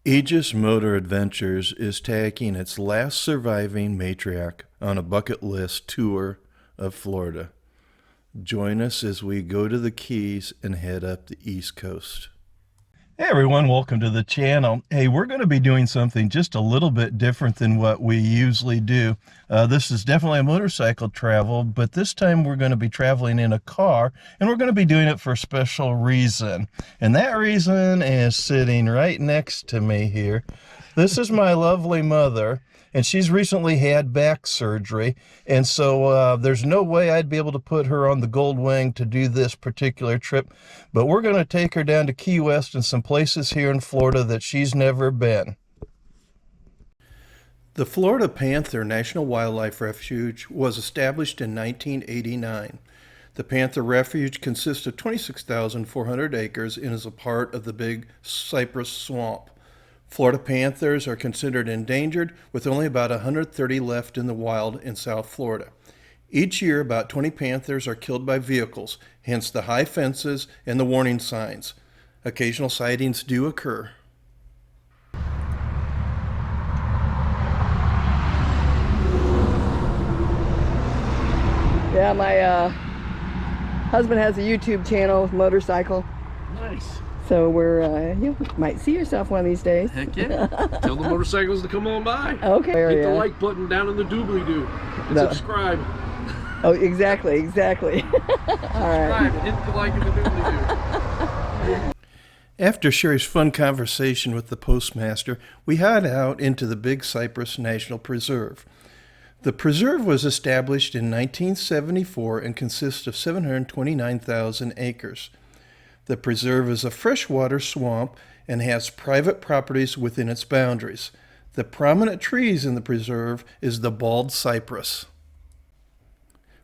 Aegis Moto Adventures is taking its last surviving matriarch on a bucket list tour of Florida. Join us as we go to the Keys and head up the East Coast. Hey everyone, welcome to the channel. Hey, we're going to be doing something just a little bit different than what we usually do. This is definitely a motorcycle travel, but this time we're going to be traveling in a car, and we're going to be doing it for a special reason. And that reason is sitting right next to me here. This is my lovely mother, and she's recently had back surgery, and so there's no way I'd be able to put her on the Gold Wing to do this particular trip, but we're going to take her down to Key West and some places here in Florida that she's never been. The Florida Panther National Wildlife Refuge was established in 1989. The Panther Refuge consists of 26,400 acres and is a part of the big Cypress Swamp. Florida panthers are considered endangered, with only about 130 left in the wild in South Florida. Each year, about 20 panthers are killed by vehicles, hence the high fences and the warning signs. Occasional sightings do occur. Yeah, my husband has a YouTube channel with motorcycle. Nice. So we're, you might see yourself one of these days. Heck yeah. Tell the motorcycles to come on by. Okay. Hit the like button down in the doobly-doo. And subscribe. Oh, exactly. All right. Subscribe and hit the like and the doobly-doo. After Sherry's fun conversation with the postmaster, we head out into the big Cypress National Preserve. The preserve was established in 1974 and consists of 729,000 acres. The preserve is a freshwater swamp and has private properties within its boundaries. The prominent trees in the preserve is the bald cypress.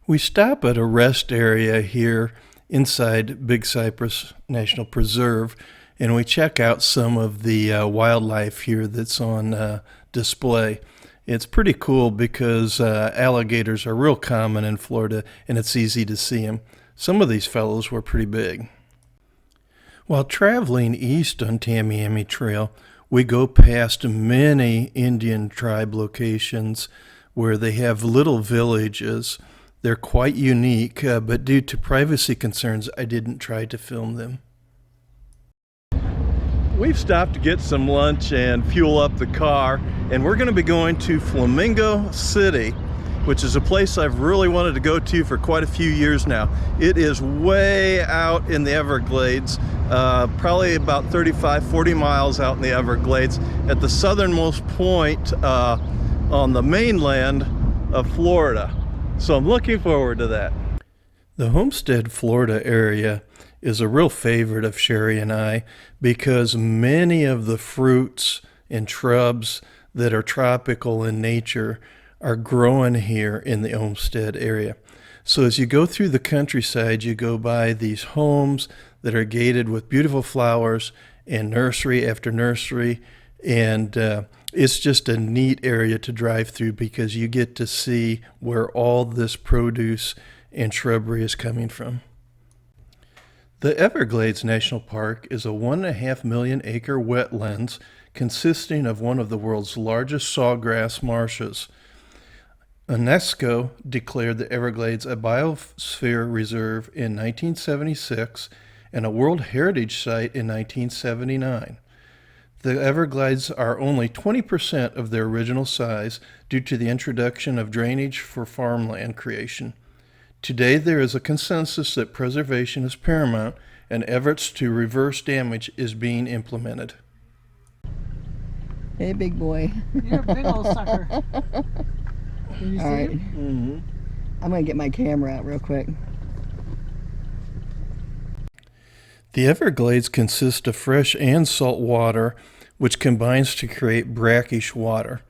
We stop at a rest area here inside Big Cypress National Preserve, and we check out some of the wildlife here that's on display. It's pretty cool because alligators are real common in Florida, and it's easy to see them. Some of these fellows were pretty big. While traveling east on Tamiami Trail, we go past many Indian tribe locations where they have little villages. They're quite unique, but due to privacy concerns, I didn't try to film them. We've stopped to get some lunch and fuel up the car, and we're going to be going to Flamingo City, which is a place I've really wanted to go to for quite a few years now. It is way out in the Everglades, probably about 35-40 miles out in the Everglades, at the southernmost point on the mainland of Florida. So I'm looking forward to that. The Homestead Florida area is a real favorite of Sherry and I because many of the fruits and shrubs that are tropical in nature are growing here in the Homestead area. So as you go through the countryside, you go by these homes that are gated with beautiful flowers and nursery after nursery, and it's just a neat area to drive through because you get to see where all this produce and shrubbery is coming from. The Everglades National Park is a 1.5 million acre wetlands consisting of one of the world's largest sawgrass marshes. UNESCO declared the Everglades a biosphere reserve in 1976 and a World Heritage Site in 1979. The Everglades are only 20% of their original size due to the introduction of drainage for farmland creation. Today there is a consensus that preservation is paramount and efforts to reverse damage is being implemented. Hey, big boy. You're a big old sucker. Can you see All right. it? Mm-hmm. I'm going to get my camera out real quick. The Everglades consist of fresh and salt water, which combines to create brackish water.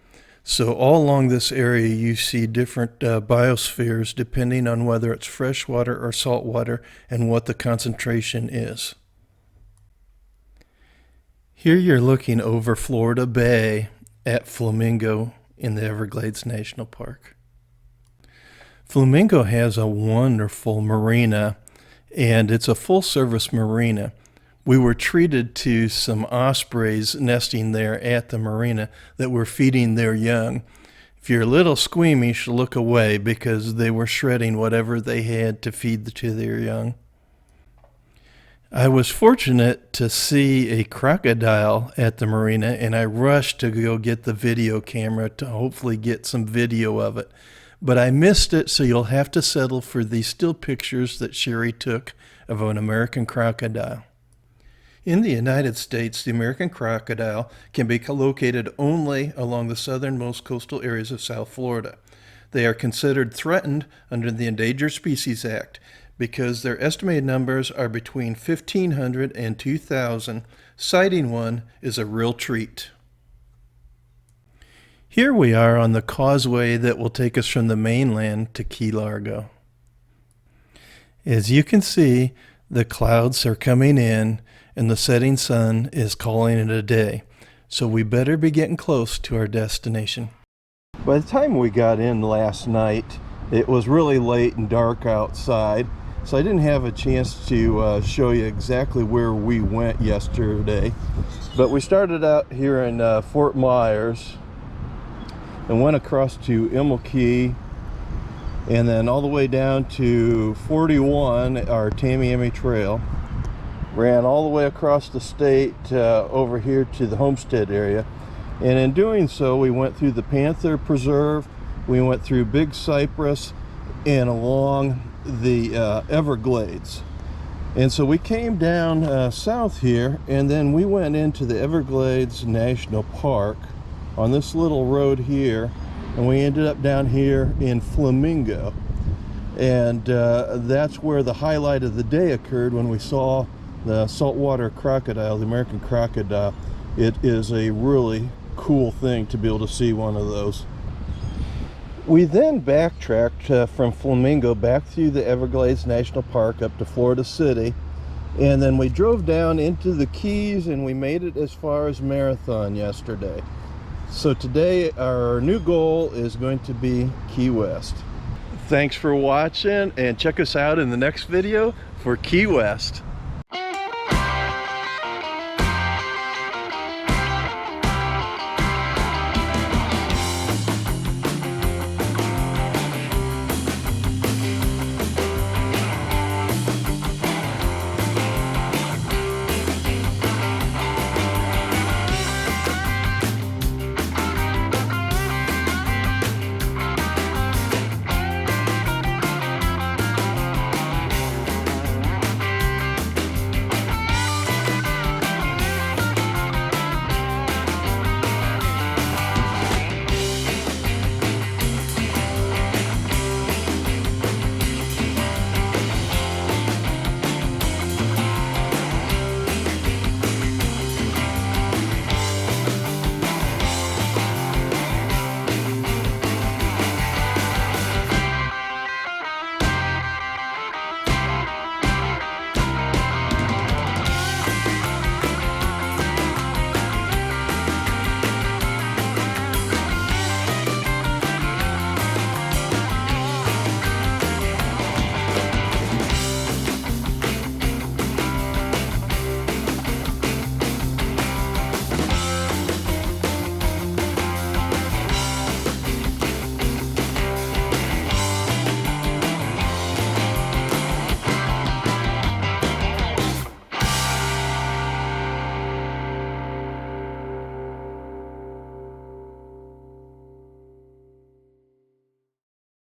So all along this area you see different biospheres depending on whether it's fresh water or salt water and what the concentration is. Here you're looking over Florida Bay at Flamingo in the Everglades National Park. Flamingo has a wonderful marina, and it's a full-service marina, We were treated to some ospreys nesting there at the marina that were feeding their young. If you're a little squeamish, look away because they were shredding whatever they had to feed to their young. I was fortunate to see a crocodile at the marina, and I rushed to go get the video camera to hopefully get some video of it. But I missed it, so you'll have to settle for these still pictures that Sherry took of an American crocodile. In the United States, the American crocodile can be located only along the southernmost coastal areas of South Florida. They are considered threatened under the Endangered Species Act because their estimated numbers are between 1,500 and 2,000. Sighting one is a real treat. Here we are on the causeway that will take us from the mainland to Key Largo. As you can see, the clouds are coming in and the setting sun is calling it a day. So we better be getting close to our destination. By the time we got in last night, it was really late and dark outside. So I didn't have a chance to show you exactly where we went yesterday. But we started out here in Fort Myers and went across to Emil Key and then all the way down to 41, our Tamiami Trail. Ran all the way across the state over here to the Homestead area. And in doing so, we went through the Panther Preserve, we went through Big Cypress and along the Everglades. And so we came down south here, and then we went into the Everglades National Park on this little road here, and we ended up down here in Flamingo. And that's where the highlight of the day occurred when we saw the saltwater crocodile, the American crocodile. It is a really cool thing to be able to see one of those. We then backtracked from Flamingo back through the Everglades National Park up to Florida City, and then we drove down into the Keys and we made it as far as Marathon yesterday. So today our new goal is going to be Key West. Thanks for watching, and check us out in the next video for Key West.